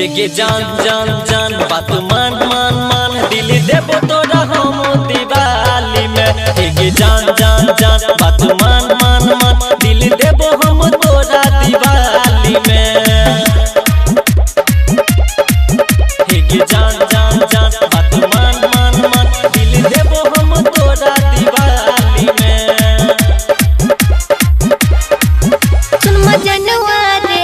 हे जान जान जान बात मान मान मान दिल देबो तोरा हम दिवाली में। हे जान जान जान बात मान मान मान दिल देबो हम तोरा दिवाली में। हे जान जान जान बात मान मान मान दिल देबो हम तोरा दिवाली में। सुन मजनुआ रे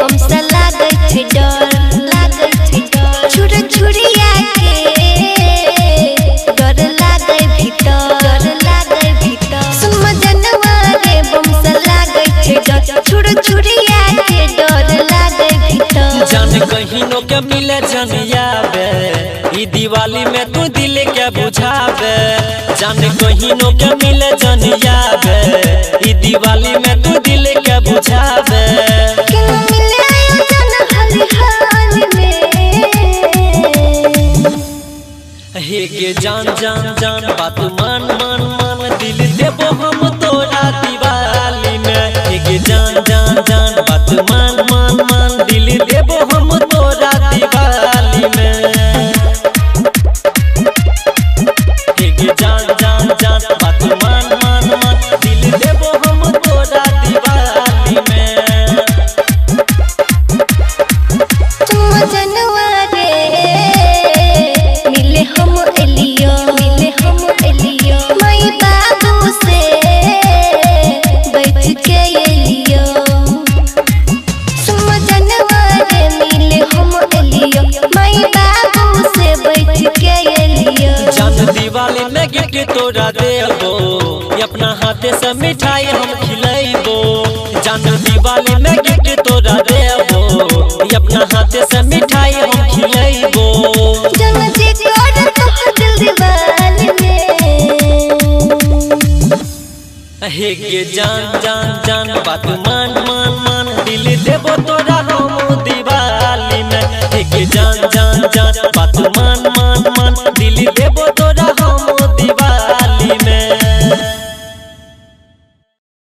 हमसे लागै छै डर छुर छुरिया के डर लागै भीतर सुन मजनुआ रे हमसे लागै छै डर छुर छुरिया के डर लागै भीतर। जान कहिनो के मिले जनियाबे ई दिवाली में तू दिल के बुझाबे। जान कहिनो के मिले जनियाबे ई दिवाली में तू दिल के बुझाबे। हे जान जान जान बात मान मान मान दिल देबो हम तोरा दिवाली में। हे जान जान जान बात मान मान मान दिल देबो हम तोरा दिवाली में। हे जान जान जान बात मान मान मान दिल देबो हम तोरा दिवाली में। मजनुआ रे मिले हम एलियो माई बाबू से बैठ के एलियो। मजनुआ रे मिले हम एलियो माई बाबू से बैठ के एलियो। जान दिवाली में गिफ्ट तोरा देबो अपना हाथे से मिठाई हम खिलाइबो। जान दिवाली में गिफ्ट तोरा देबो अपना हाथे से मिठाई हम खिलाइबो। जंग जी कर तो दिल दीवाली में। हे जान जान जान बात मान मान मान दिल देबो तोरा हम दिवाली में। हे जान